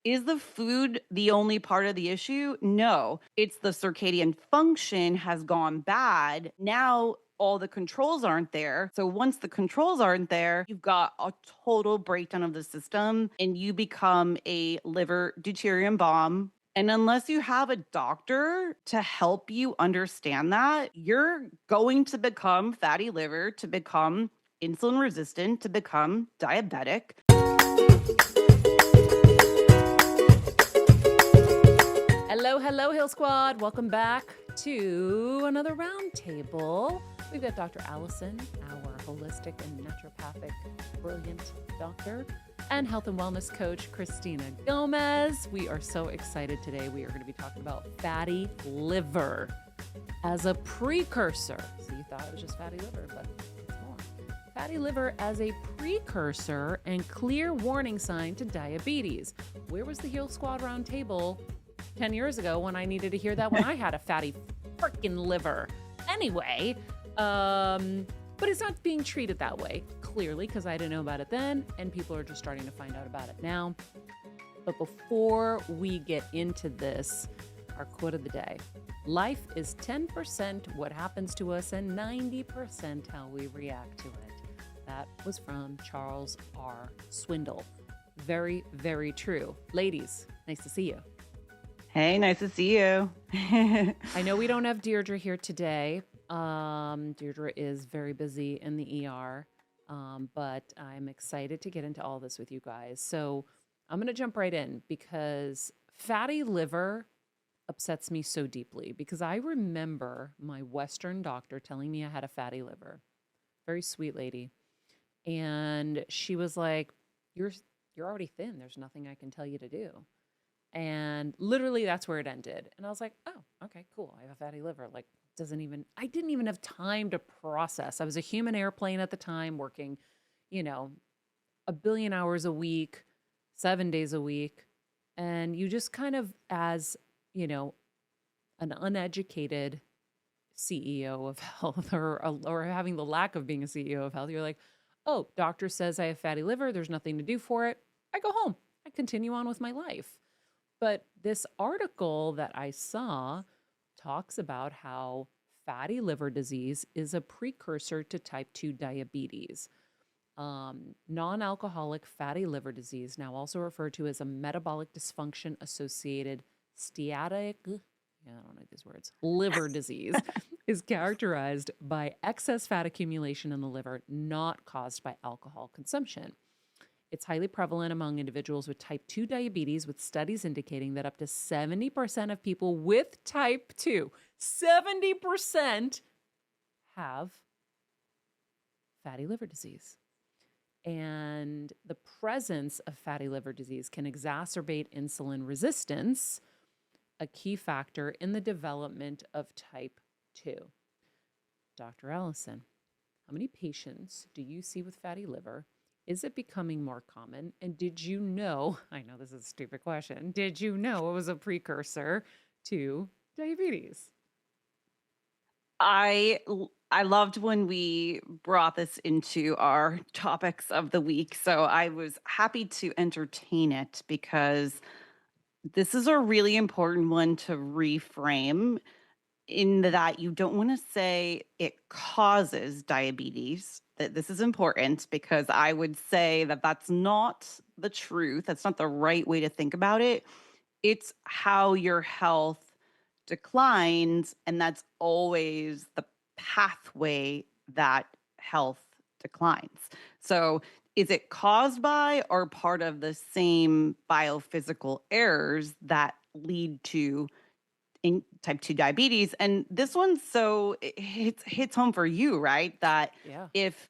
Is the food the only part of the issue? No. It's the circadian function has gone bad. Now all the controls aren't there. So once the controls aren't there, you've got a total breakdown of the system and you become a liver deuterium bomb. And unless you have a doctor to help you understand that, you're going to become fatty liver, to become insulin resistant, to become diabetic. Hello, hello, Hill Squad. Welcome back to another roundtable. We've got Dr. Allison, our holistic and naturopathic brilliant doctor, and health and wellness coach, Christina Gomez. We are so excited today. We are going to be talking about fatty liver as a precursor. So you thought it was just fatty liver, but it's more. Fatty liver as a precursor and clear warning sign to diabetes. Where was the Hill Squad roundtable 10 years ago when I needed to hear that when I had a fatty freaking liver? Anyway, but it's not being treated that way, clearly, because I didn't know about it then, and people are just starting to find out about it now. But before we get into this, our quote of the day: life is 10% what happens to us and 90% how we react to it. That was from Charles R. Swindoll. Very, very true. Ladies, nice to see you. Hey, nice to see you. I know we don't have Deirdre here today. Deirdre is very busy in the ER, but I'm excited to get into all this with you guys. So I'm going to jump right in because fatty liver upsets me so deeply because I remember my Western doctor telling me I had a fatty liver. Very sweet lady. And she was like, you're already thin. There's nothing I can tell you to do. And literally that's where it ended. And I was like, oh, okay, cool. I have a fatty liver. Like, I didn't even have time to process. I was a human airplane at the time working, a billion hours a week, 7 days a week. And you just kind of, as, an uneducated CEO of health or having the lack of being a CEO of health, you're like, oh, doctor says I have fatty liver. There's nothing to do for it. I go home. I continue on with my life. But this article that I saw talks about how fatty liver disease is a precursor to type 2 diabetes. Non-alcoholic fatty liver disease, now also referred to as a metabolic dysfunction associated I don't know these words, liver disease, is characterized by excess fat accumulation in the liver, not caused by alcohol consumption. It's highly prevalent among individuals with type 2 diabetes, with studies indicating that up to 70% of people with type 2, 70% have fatty liver disease. And the presence of fatty liver disease can exacerbate insulin resistance, a key factor in the development of type 2. Dr. Allison, how many patients do you see with fatty liver? Is it becoming more common? And did you know, I know this is a stupid question, did you know it was a precursor to diabetes? I loved when we brought this into our topics of the week. So I was happy to entertain it because this is a really important one to reframe, in that you don't want to say it causes diabetes. That this is important because I would say that that's not the truth. That's not the right way to think about it. It's how your health declines, and that's always the pathway that health declines. So, is it caused by or part of the same biophysical errors that lead to in type 2 diabetes? And this one, so it hits home for you, right? That Yeah. if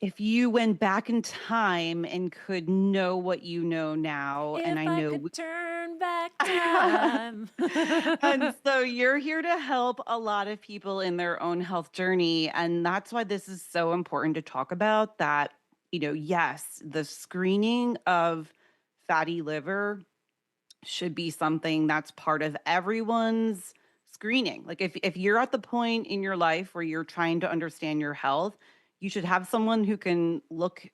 if you went back in time and could know what you know now, and If I I know could turn back time. and so you're here to help a lot of people in their own health journey. And that's why this is so important to talk about, that, yes, the screening of fatty liver should be something that's part of everyone's screening. Like if you're at the point in your life where you're trying to understand your health, you should have someone who can look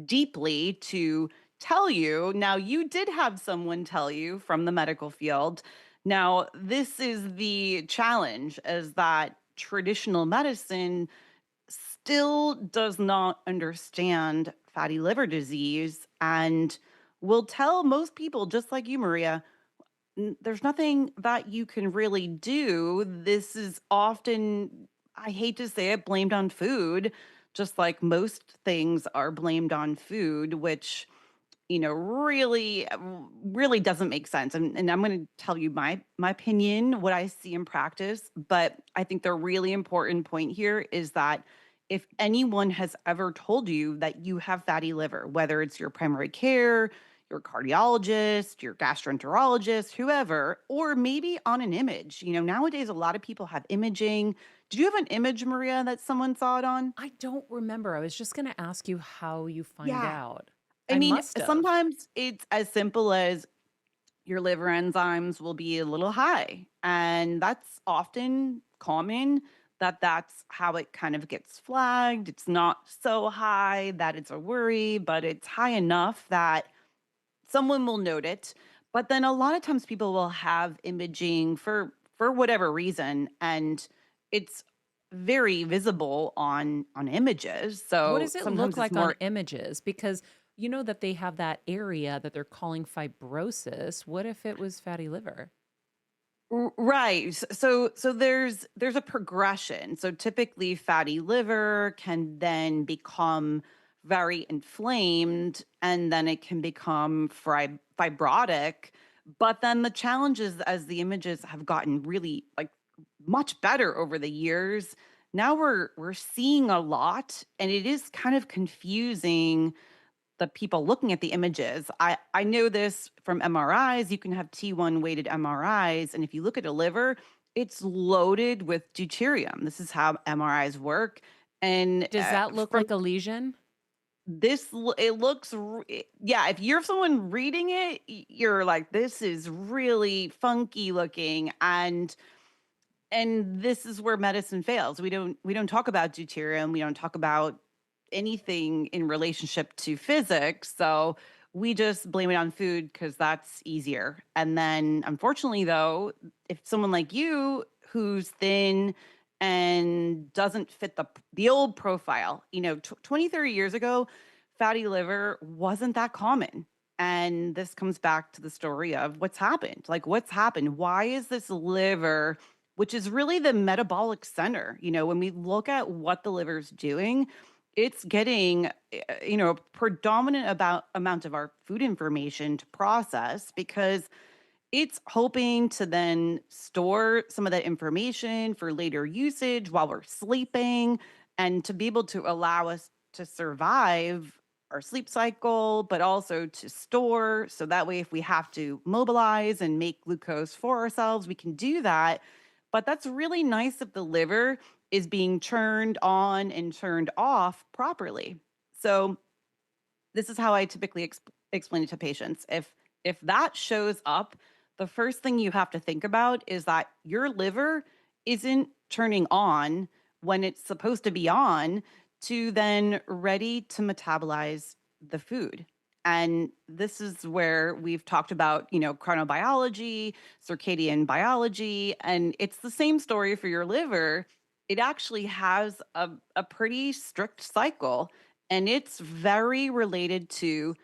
deeply to tell you. Now, you did have someone tell you from the medical field. Now, this is the challenge is that traditional medicine still does not understand fatty liver disease and will tell most people, just like you, Maria, there's nothing that you can really do. This is often, I hate to say it, blamed on food, just like most things are blamed on food, which really, really doesn't make sense. And I'm going to tell you my opinion, what I see in practice. But I think the really important point here is that if anyone has ever told you that you have fatty liver, whether it's your primary care, your cardiologist, your gastroenterologist, whoever, or maybe on an image, nowadays a lot of people have imaging. Did you have an image, Maria, that someone saw it on? I don't remember. I was just gonna ask you how you find Yeah. out. I I mean, must have. sometimes it's as simple as your liver enzymes will be a little high. And that's often common that's how it kind of gets flagged. It's not so high that it's a worry, but it's high enough that someone will note it. But then a lot of times people will have imaging for whatever reason and it's very visible on images. What So does it look sometimes it's like on more. images? Because you know that they have that area that they're calling fibrosis. What if it was fatty liver? Right. So there's a progression. So typically fatty liver can then become very inflamed and then it can become fibrotic. But then the challenge is as the images have gotten really like much better over the years, now we're seeing a lot and it is kind of confusing the people looking at the images. I know this from MRIs. You can have T1 weighted MRIs. And if you look at a liver, it's loaded with deuterium. This is how MRIs work. And Does that look from like a lesion? it looks, yeah, if you're someone reading it, you're like, this is really funky looking. And this is where medicine fails. We don't talk about deuterium. We don't talk about anything in relationship to physics. So we just blame it on food because that's easier. And then unfortunately though, if someone like you who's thin and doesn't fit the old profile, 20, 30 years ago, fatty liver wasn't that common. And this comes back to the story of what's happened. Like, what's happened? Why is this liver, which is really the metabolic center? When we look at what the liver's doing, it's getting, a predominant about amount of our food information to process because it's hoping to then store some of that information for later usage while we're sleeping and to be able to allow us to survive our sleep cycle, but also to store. So that way, if we have to mobilize and make glucose for ourselves, we can do that. But that's really nice if the liver is being turned on and turned off properly. So this is how I typically explain it to patients. If that shows up, the first thing you have to think about is that your liver isn't turning on when it's supposed to be on to then ready to metabolize the food. And this is where we've talked about, chronobiology, circadian biology, and it's the same story for your liver. It actually has a pretty strict cycle and it's very related to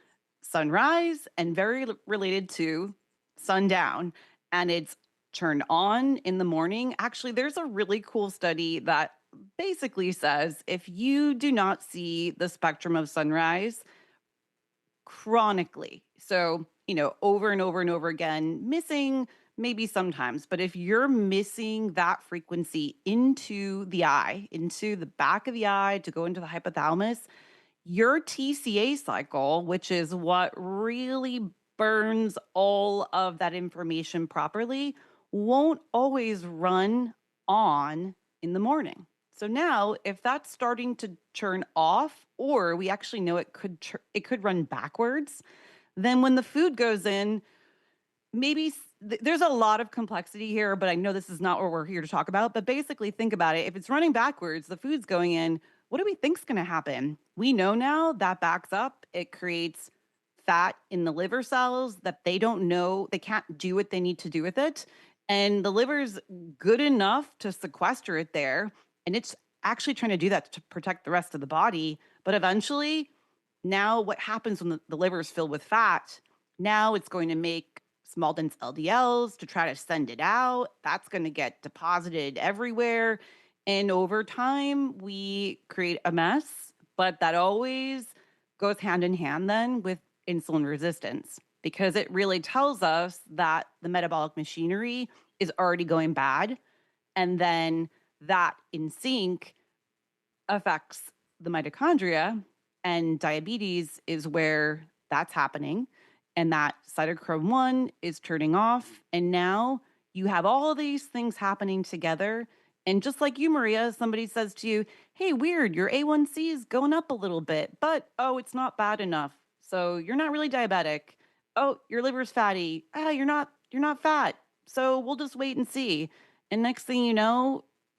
sunrise and very related to sundown. And it's turned on in the morning. Actually, there's a really cool study that basically says if you do not see the spectrum of sunrise chronically, so, over and over and over again, missing maybe sometimes, but if you're missing that frequency into the eye, into the back of the eye to go into the hypothalamus, your TCA cycle, which is what really burns all of that information properly, won't always run on in the morning. So now, if that's starting to turn off, or we actually know it could run backwards, then when the food goes in, maybe there's a lot of complexity here, but I know this is not what we're here to talk about. But basically, think about it. If it's running backwards, the food's going in. What do we think's going to happen? We know now that backs up. It creates fat in the liver cells that they don't know, they can't do what they need to do with it. And the liver's good enough to sequester it there. And it's actually trying to do that to protect the rest of the body. But eventually, now what happens when the liver is filled with fat? Now it's going to make small dense LDLs to try to send it out. That's going to get deposited everywhere. And over time, we create a mess, but that always goes hand in hand then with insulin resistance because it really tells us that the metabolic machinery is already going bad. And then that in sync affects the mitochondria, and diabetes is where that's happening. And that cytochrome 1 is turning off. And now you have all these things happening together. And just like you, Maria, somebody says to you, hey, weird, your A1C is going up a little bit, but oh, it's not bad enough. So you're not really diabetic. Oh, your liver's fatty. Ah, you're not fat. So we'll just wait and see. And next thing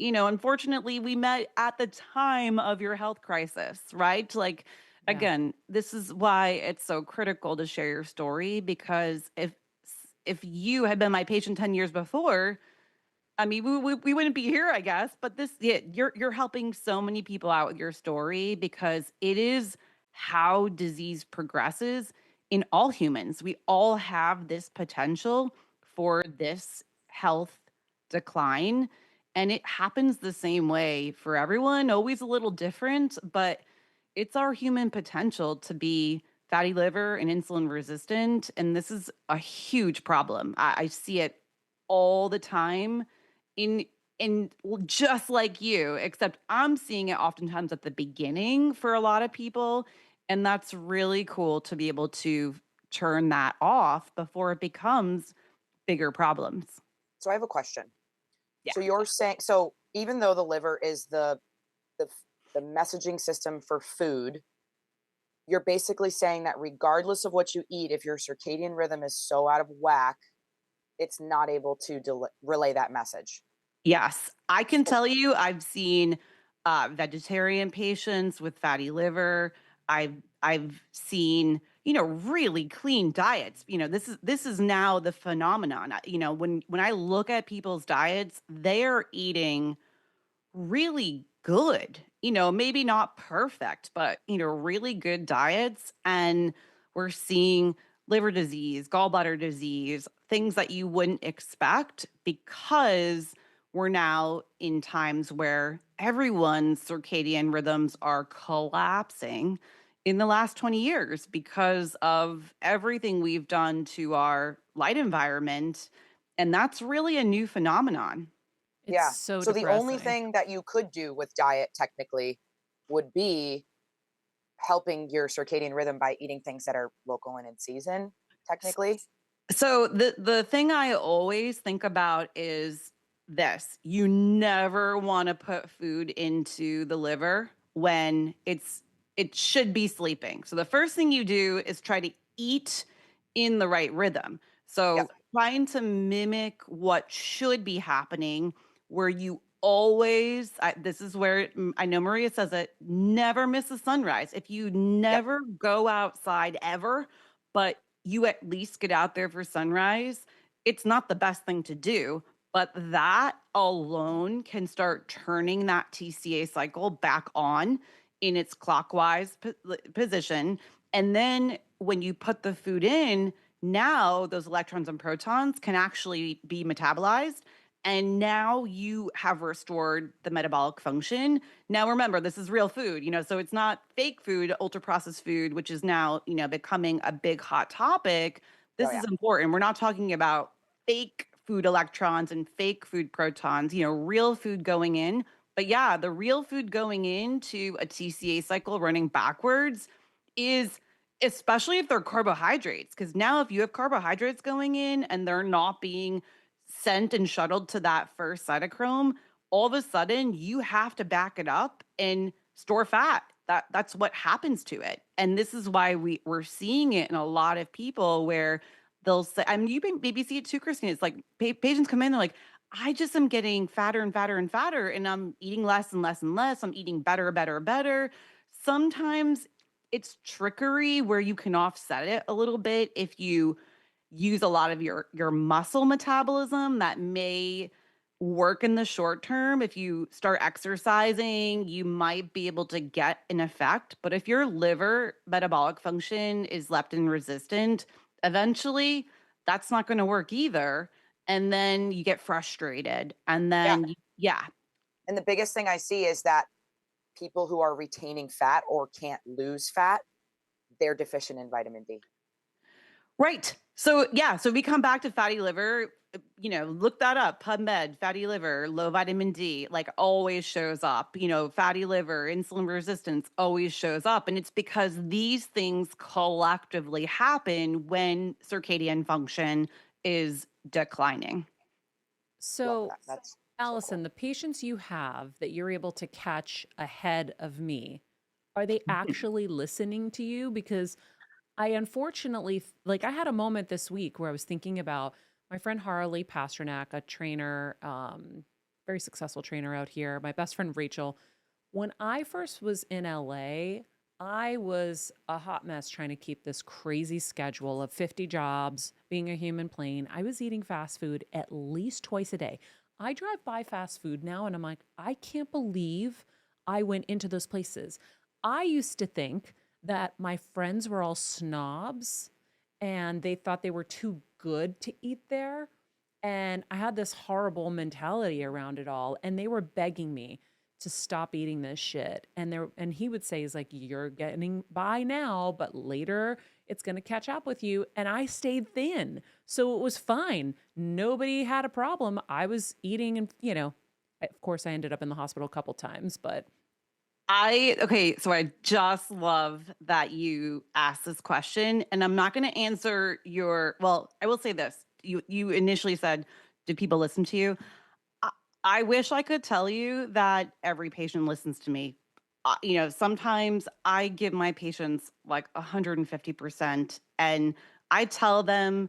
unfortunately, we met at the time of your health crisis, right? Like, Yeah. again, this is why it's so critical to share your story because if you had been my patient 10 years before, I mean, we wouldn't be here, I guess. But yeah, you're helping so many people out with your story because it is how disease progresses in all humans. We all have this potential for this health decline, and it happens the same way for everyone. Always a little different, but it's our human potential to be fatty liver and insulin resistant, and this is a huge problem. I see it all the time in just like you, except I'm seeing it oftentimes at the beginning for a lot of people, and that's really cool to be able to turn that off before it becomes bigger problems. So I have a question. Yeah. So you're saying, so even though the liver is the the messaging system for food, you're basically saying that regardless of what you eat, if your circadian rhythm is so out of whack, it's not able to relay that message. Yes, I can So tell you I've seen, vegetarian patients with fatty liver. I've seen, really clean diets. This is now the phenomenon. When I look at people's diets, they're eating really good, maybe not perfect, but, really good diets. And we're seeing liver disease, gallbladder disease, things that you wouldn't expect because we're now in times where everyone's circadian rhythms are collapsing in the last 20 years because of everything we've done to our light environment. And that's really a new phenomenon. It's yeah. so So the only depressing. thing that you could do with diet technically would be helping your circadian rhythm by eating things that are local and in season, technically. So the thing I always think about is this. You never want to put food into the liver when it should be sleeping. So the first thing you do is try to eat in the right rhythm. Yep. So trying to mimic what should be happening where you always this is where I know Maria says it, never miss a sunrise. If you Yep. never go outside ever, but you at least get out there for sunrise, it's not the best thing to do, but that alone can start turning that TCA cycle back on in its clockwise position. And then when you put the food in, now those electrons and protons can actually be metabolized. And now you have restored the metabolic function. Now, remember, this is real food, so it's not fake food, ultra processed food, which is now, becoming a big hot topic. Oh This yeah. is important. We're not talking about fake food electrons and fake food protons, real food going in. But yeah, the real food going into a TCA cycle running backwards is, especially if they're carbohydrates, because now if you have carbohydrates going in and they're not being sent and shuttled to that first cytochrome, all of a sudden you have to back it up and store fat. That's what happens to it. And this is why we're seeing it in a lot of people where they'll say, I mean, you maybe see it too, Christine. It's like patients come in, they're like, I just am getting fatter and fatter and fatter, and I'm eating less and less and less. I'm eating better, better, better. Sometimes it's trickery where you can offset it a little bit if you use a lot of your muscle metabolism that may work in the short term. If you start exercising, you might be able to get an effect. But if your liver metabolic function is leptin resistant, eventually that's not going to work either. And then you get frustrated. And Yeah. then, yeah, And the biggest thing I see is that people who are retaining fat or can't lose fat, they're deficient in vitamin D. right. So yeah, so we come back to fatty liver, look that up, PubMed, fatty liver, low vitamin D, like always shows up. Fatty liver, insulin resistance always shows up. And it's because these things collectively happen when circadian function is declining. Love So, that. That's so Allison, cool. the patients you have that you're able to catch ahead of me, are they actually listening to you? Because I unfortunately, like, I had a moment this week where I was thinking about my friend Harley Pasternak, a trainer, very successful trainer out here, my best friend Rachel. When I first was in LA, I was a hot mess trying to keep this crazy schedule of 50 jobs, being a human plane. I was eating fast food at least twice a day. I drive by fast food now and I'm like, I can't believe I went into those places. I used to think that my friends were all snobs and they thought they were too good to eat there. And I had this horrible mentality around it all. And they were begging me to stop eating this shit. And he would say, he's like, you're getting by now, but later it's gonna catch up with you. And I stayed thin. So it was fine. Nobody had a problem. I was eating and of course I ended up in the hospital a couple times, but Okay, so I just love that you asked this question, and I'm not going to answer well, I will say this. You initially said, "Did people listen to you?" I, I wish I could tell you that every patient listens to me. Sometimes I give my patients like 150%, and I tell them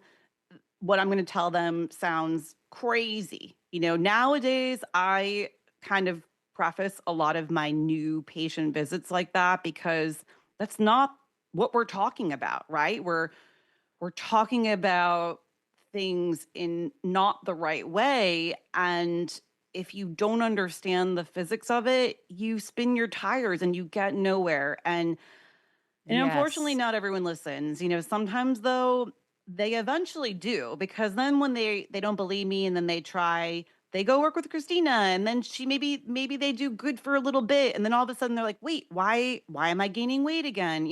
what I'm going to tell them sounds crazy. Nowadays I kind of preface a lot of my new patient visits like that because that's not what we're talking about, right? We're talking about things in not the right way, and if you don't understand the physics of it, you spin your tires and you get nowhere. And unfortunately, yes. not everyone listens. Sometimes though, they eventually do because then when they don't believe me and then they go work with Christina and then she maybe they do good for a little bit and then all of a sudden they're like, "Wait, why am I gaining weight again?"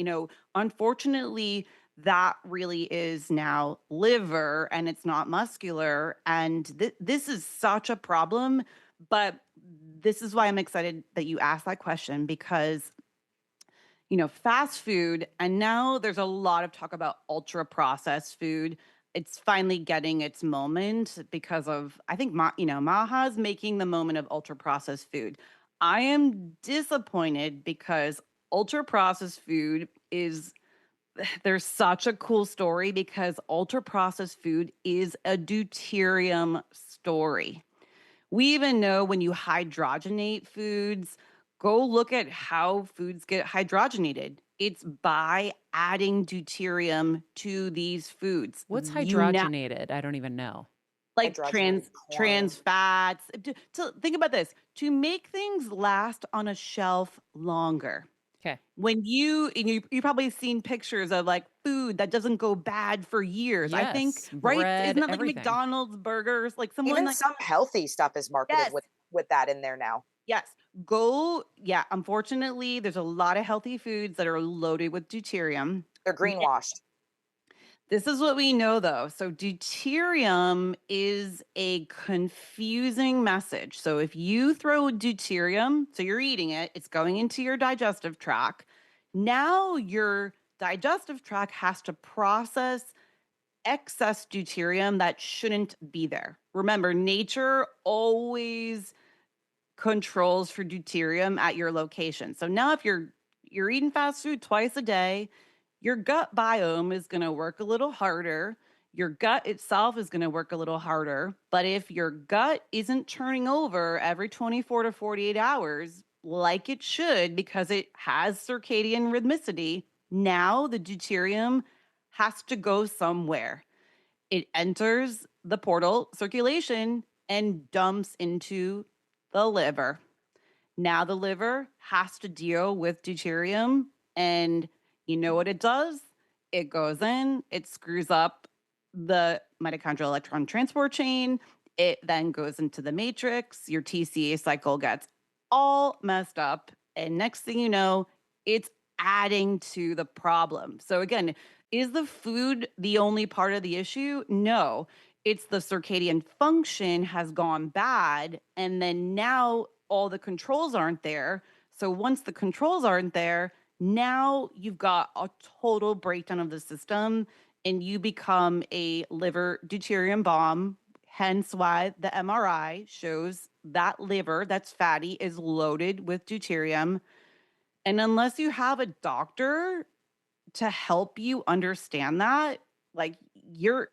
Unfortunately, that really is now liver and it's not muscular, and this is such a problem, but this is why I'm excited that you asked that question because fast food, and now there's a lot of talk about ultra processed food. It's finally getting its moment because of, I think, Maha's making the moment of ultra processed food. I am disappointed because ultra processed food is, there's such a cool story because ultra processed food is a deuterium story. We even know when you hydrogenate foods, go look at how foods get hydrogenated. It's by adding deuterium to these foods. What's hydrogenated? I don't even know. Like Hydrogenated trans corn. fats. To think about this, to make things last on a shelf longer. Okay. When you probably seen pictures of like food that doesn't go bad for years. I think, Yes, right? Isn't bread, that like everything. McDonald's burgers? Like someone Even like, some healthy stuff is marketed yes. with that in there now. Yes. Yeah. Unfortunately, there's a lot of healthy foods that are loaded with deuterium. They're greenwashed. This is what we know though. So, deuterium is a confusing message. So, if you throw deuterium, so you're eating it, it's going into your digestive tract. Now, your digestive tract has to process excess deuterium that shouldn't be there. Remember, nature always controls for deuterium at your location. So now if you're eating fast food twice a day, your gut biome is going to work a little harder. Your gut itself is going to work a little harder, but if your gut isn't turning over every 24 to 48 hours like it should because it has circadian rhythmicity, Now the deuterium has to go somewhere. It enters the portal circulation and dumps into the liver. Now the liver has to deal with deuterium, and you know what it does? It goes in, it screws up the mitochondrial electron transport chain. It then goes into the matrix. Your TCA cycle gets all messed up. And next thing you know, it's adding to the problem. So, again, is the food the only part of the issue? No, it's the circadian function has gone bad. And then now all the controls aren't there. So once the controls aren't there, now you've got a total breakdown of the system and you become a liver deuterium bomb. Hence why the MRI shows that liver that's fatty is loaded with deuterium. And unless you have a doctor to help you understand that, like you're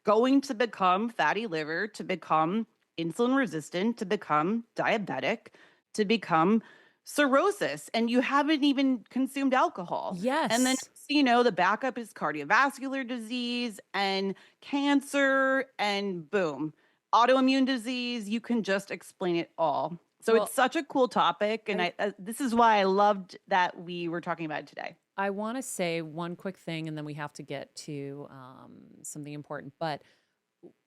going to become fatty liver, to become insulin resistant, to become diabetic, to become cirrhosis, and you haven't even consumed alcohol. And then Yes. you know the backup is cardiovascular disease and cancer and boom, autoimmune disease. You can just explain it all. So it's Well, such a cool topic, and I this is why I loved that we were talking about it today. I want to say one quick thing, and then we have to get to something important. But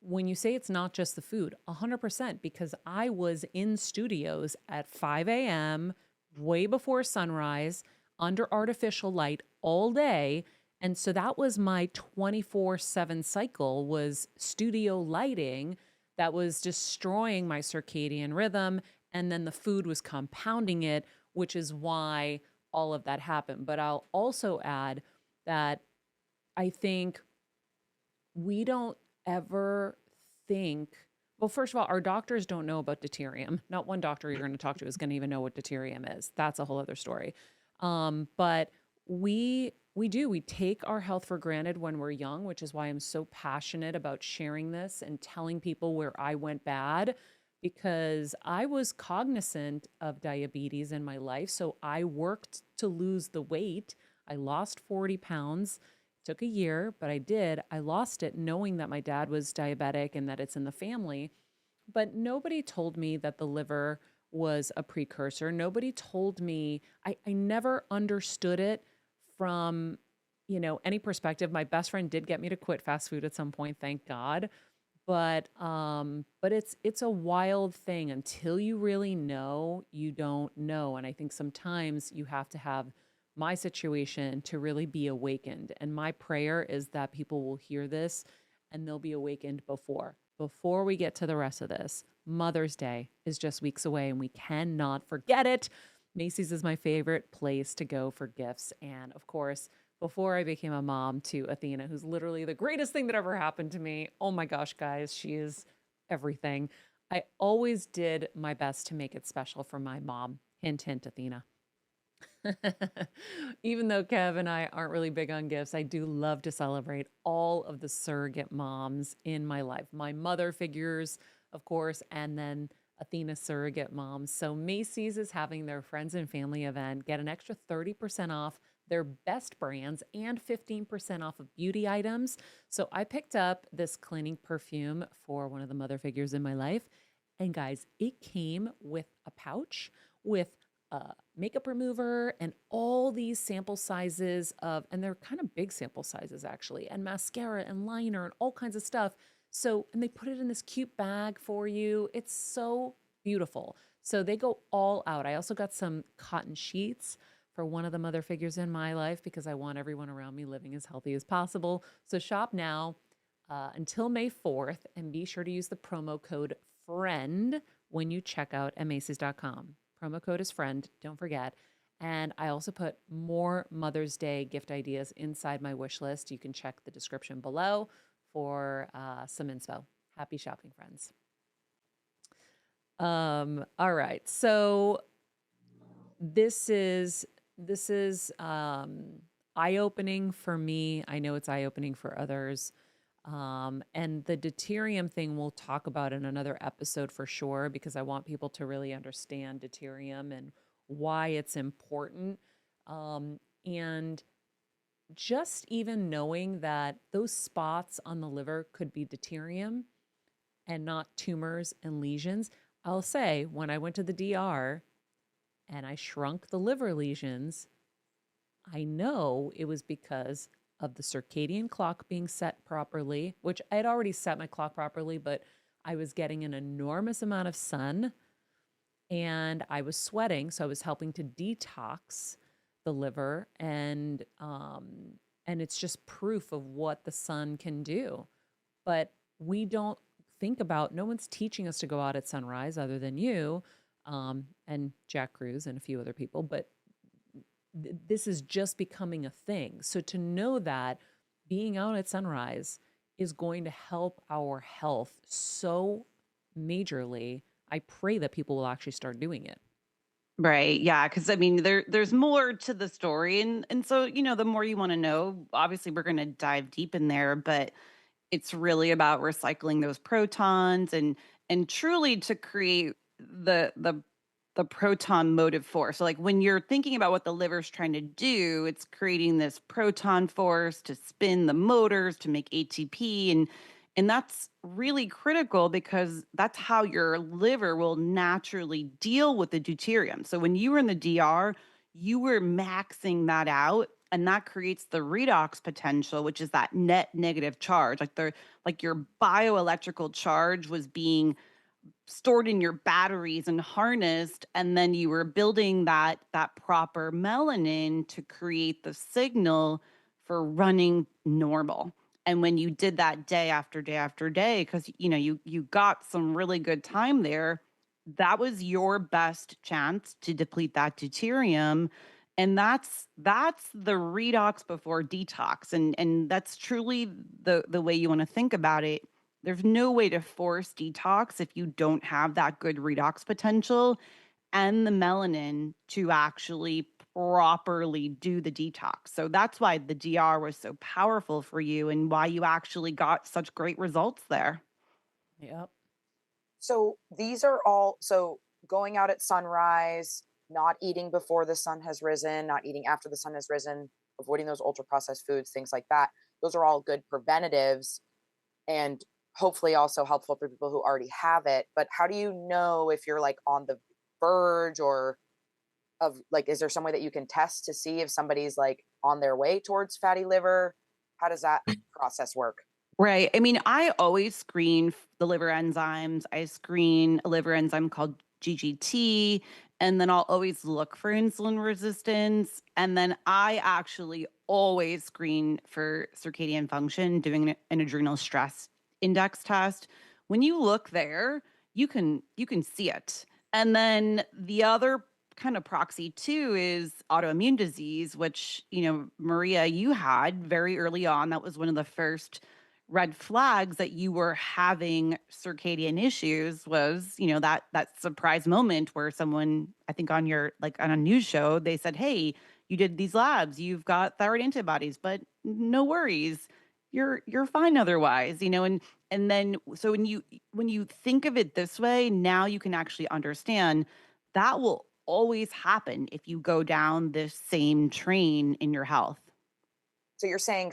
when you say it's not just the food, 100%, because I was in studios at 5 a.m., way before sunrise, under artificial light all day. And so that was my 24/7 cycle, was studio lighting that was destroying my circadian rhythm. And then the food was compounding it, which is why all of that happened. But I'll also add that I think we don't ever think, well, first of all, our doctors don't know about deuterium. Not one doctor you're going to talk to is going to even know what deuterium is. That's a whole other story. But we take our health for granted when we're young, which is why I'm so passionate about sharing this and telling people where I went bad, because I was cognizant of diabetes in my life. So I worked to lose the weight. I lost 40 pounds. Took a year, but I did. I lost it knowing that my dad was diabetic and that it's in the family. But nobody told me that the liver was a precursor. Nobody told me, I never understood it from, any perspective. My best friend did get me to quit fast food at some point, thank God. But it's a wild thing. Until you really know, you don't know. And I think sometimes you have to have my situation to really be awakened. And my prayer is that people will hear this and they'll be awakened before we get to the rest of this. Mother's Day is just weeks away and we cannot forget it. Macy's is my favorite place to go for gifts. And of course, before I became a mom to Athena, who's literally the greatest thing that ever happened to me. Oh my gosh, guys, she is everything. I always did my best to make it special for my mom. Hint, hint, Athena. Even though Kev and I aren't really big on gifts, I do love to celebrate all of the surrogate moms in my life. My mother figures, of course, and then Athena surrogate moms. So Macy's is having their friends and family event. Get an extra 30% off their best brands and 15% off of beauty items. So I picked up this cleaning perfume for one of the mother figures in my life. And guys, it came with a pouch with makeup remover and all these sample sizes of, and they're kind of big sample sizes actually, and mascara and liner and all kinds of stuff. So, and they put it in this cute bag for you. It's so beautiful. So they go all out. I also got some cotton sheets for one of the mother figures in my life because I want everyone around me living as healthy as possible. So shop now until May 4th and be sure to use the promo code FRIEND when you check out at Macy's.com. Promo code is FRIEND, don't forget. And I also put more Mother's Day gift ideas inside my wish list. You can check the description below for some inspo. Happy shopping, friends. All right. So this is eye-opening for me. I know it's eye-opening for others. And the deuterium thing we'll talk about in another episode for sure, because I want people to really understand deuterium and why it's important. And just even knowing that those spots on the liver could be deuterium and not tumors and lesions. I'll say when I went to the DR and I shrunk the liver lesions, I know it was because of the circadian clock being set properly, which I had already set my clock properly, but I was getting an enormous amount of sun and I was sweating, so I was helping to detox the liver, and it's just proof of what the sun can do. But we don't think about, no one's teaching us to go out at sunrise other than you, and Jack Cruz and a few other people, but this is just becoming a thing. So to know that being out at sunrise is going to help our health so majorly, I pray that people will actually start doing it. Right. Yeah. Cause I mean, there's more to the story. And so, the more you want to know, obviously we're gonna dive deep in there, but it's really about recycling those protons and truly to create the proton motive force. So like when you're thinking about what the liver's trying to do, it's creating this proton force to spin the motors to make ATP and that's really critical because that's how your liver will naturally deal with the deuterium. So when you were in the DR, you were maxing that out and that creates the redox potential, which is that net negative charge. Like your bioelectrical charge was being stored in your batteries and harnessed, and then you were building that proper melanin to create the signal for running normal. And when you did that day after day after day, because you got some really good time there, that was your best chance to deplete that deuterium. And that's the redox before detox. And that's truly the way you want to think about it. There's no way to force detox if you don't have that good redox potential and the melanin to actually properly do the detox. So that's why the DR was so powerful for you and why you actually got such great results there. Yep. So these are all, so going out at sunrise, not eating before the sun has risen, not eating after the sun has risen, avoiding those ultra processed foods, things like that. Those are all good preventatives and hopefully also helpful for people who already have it. But how do you know if you're like on the verge or of like, is there some way that you can test to see if somebody's like on their way towards fatty liver? How does that process work? Right. I mean, I always screen the liver enzymes. I screen a liver enzyme called GGT, and then I'll always look for insulin resistance. And then I actually always screen for circadian function, doing an adrenal stress index test. When you look there, you can see it. And then the other kind of proxy too is autoimmune disease, which, Maria, you had very early on. That was one of the first red flags that you were having circadian issues was, that surprise moment where someone, I think on your like on a news show, they said, "Hey, you did these labs, you've got thyroid antibodies, but no worries. You're fine otherwise." And then so when you think of it this way, now you can actually understand that will always happen if you go down this same train in your health. So you're saying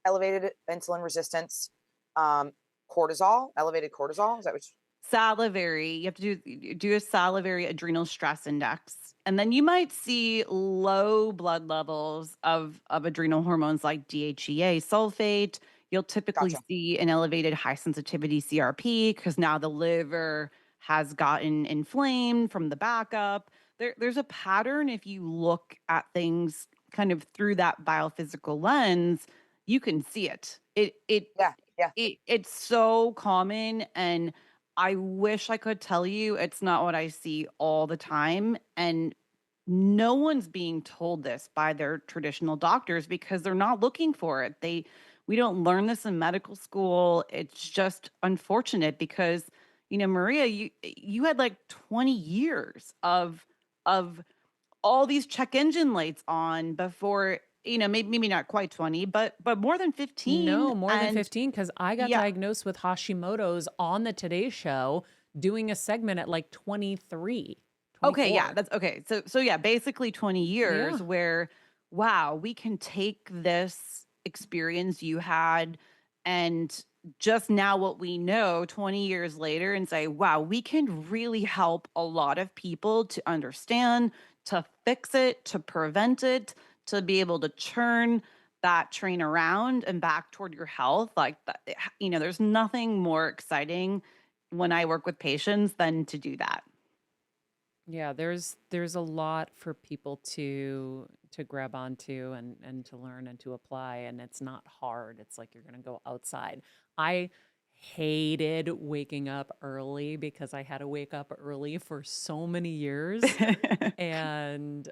elevated insulin resistance, um, cortisol, elevated cortisol. Is that what? Salivary, you have to do a salivary adrenal stress index. And then you might see low blood levels of adrenal hormones like DHEA, sulfate. You'll typically Gotcha. see an elevated high sensitivity CRP because now the liver has gotten inflamed from the backup. There's a pattern if you look at things kind of through that biophysical lens, you can see it. Yeah, yeah. It's so common and I wish I could tell you it's not what I see all the time. And no one's being told this by their traditional doctors because they're not looking for it. We don't learn this in medical school. It's just unfortunate because, Maria, you had like 20 years of all these check engine lights on before, maybe not quite 20, but more than 15. No, more than And 15, because I got yeah. diagnosed with Hashimoto's on the Today Show doing a segment at like 23, Okay, yeah, 24. that's okay. So yeah, basically 20 Yeah. years wow, we can take this experience you had and just now what we know 20 years later and say, wow, we can really help a lot of people to understand, to fix it, to prevent it, to be able to churn that train around and back toward your health. Like, that, there's nothing more exciting when I work with patients than to do that. Yeah, there's a lot for people to grab onto and to learn and to apply, and it's not hard. It's like you're gonna go outside. I hated waking up early because I had to wake up early for so many years. And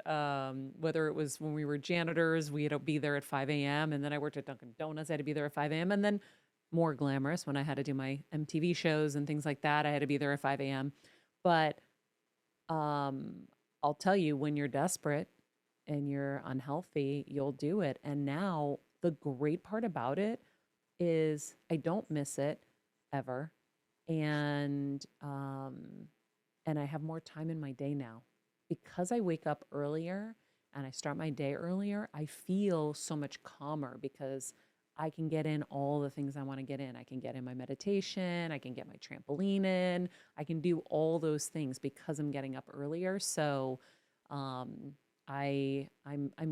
whether it was when we were janitors, we had to be there at 5 a.m. And then I worked at Dunkin' Donuts, I had to be there at 5 a.m. And then more glamorous when I had to do my MTV shows and things like that, I had to be there at 5 a.m. But I'll tell you, when you're desperate and you're unhealthy, you'll do it. And now the great part about it is I don't miss it ever. And and I have more time in my day now. Because I wake up earlier and I start my day earlier, I feel so much calmer because I can get in all the things I want to get in. I can get in my meditation, I can get my trampoline in, I can do all those things because I'm getting up earlier. So I'm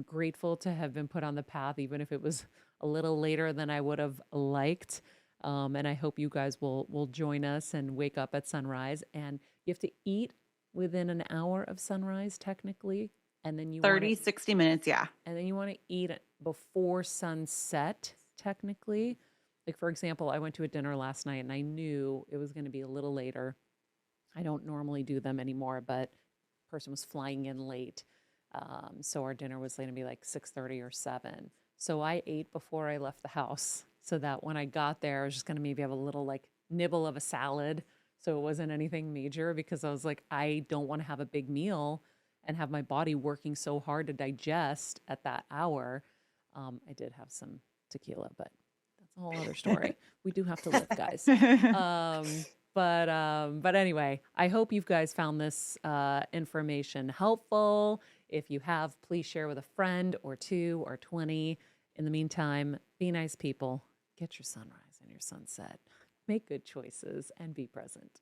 grateful to have been put on the path, even if it was a little later than I would have liked. And I hope you guys will join us and wake up at sunrise. And you have to eat within an hour of sunrise, technically. And then you 30, 60 minutes. Yeah. and then you want to eat it before sunset, technically. Like, for example, I went to a dinner last night and I knew it was going to be a little later. I don't normally do them anymore, but the person was flying in late. So our dinner was going to be like 6:30 or 7. So I ate before I left the house so that when I got there, I was just going to maybe have a little like nibble of a salad. So it wasn't anything major because I was like, I don't want to have a big meal and have my body working so hard to digest at that hour. I did have some tequila, but that's a whole other story. We do have to live, guys. But anyway, I hope you guys found this information helpful. If you have, please share with a friend or 2 or 20. In the meantime, be nice people. Get your sunrise and your sunset. Make good choices and be present.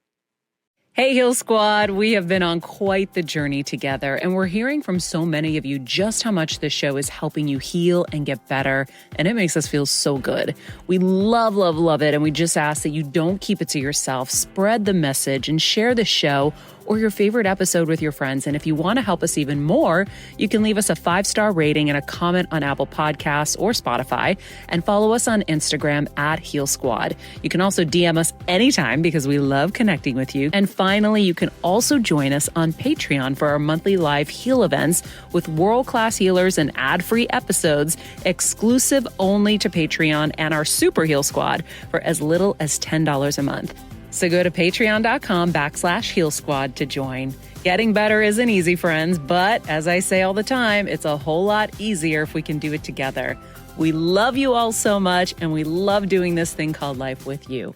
Hey, Heal Squad. We have been on quite the journey together, and we're hearing from so many of you just how much this show is helping you heal and get better, and it makes us feel so good. We love, love, love it, and we just ask that you don't keep it to yourself. Spread the message and share the show or your favorite episode with your friends. And if you want to help us even more, you can leave us a 5-star rating and a comment on Apple Podcasts or Spotify, and follow us on Instagram at Heal Squad. You can also DM us anytime because we love connecting with you. And finally, you can also join us on Patreon for our monthly live heal events with world-class healers and ad-free episodes exclusive only to Patreon and our Super Heal Squad for as little as $10 a month. So go to patreon.com/Heal Squad to join. Getting better isn't easy, friends, but as I say all the time, it's a whole lot easier if we can do it together. We love you all so much, and we love doing this thing called life with you.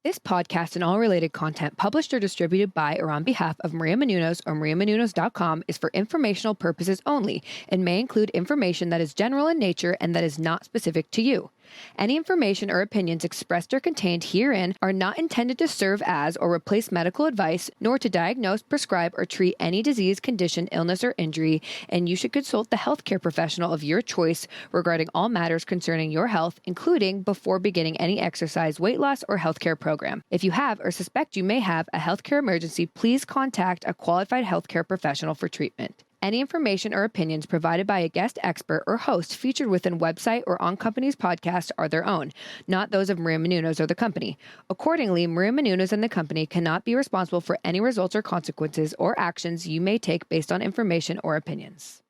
This podcast and all related content published or distributed by or on behalf of Maria Menounos or MariaMenounos.com is for informational purposes only and may include information that is general in nature and that is not specific to you. Any information or opinions expressed or contained herein are not intended to serve as or replace medical advice, nor to diagnose, prescribe, or treat any disease, condition, illness, or injury, and you should consult the healthcare professional of your choice regarding all matters concerning your health, including before beginning any exercise, weight loss, or healthcare program. If you have or suspect you may have a healthcare emergency, please contact a qualified healthcare professional for treatment. Any information or opinions provided by a guest expert or host featured within website or on company's podcast are their own, not those of Maria Menounos or the company. Accordingly, Maria Menounos and the company cannot be responsible for any results or consequences or actions you may take based on information or opinions.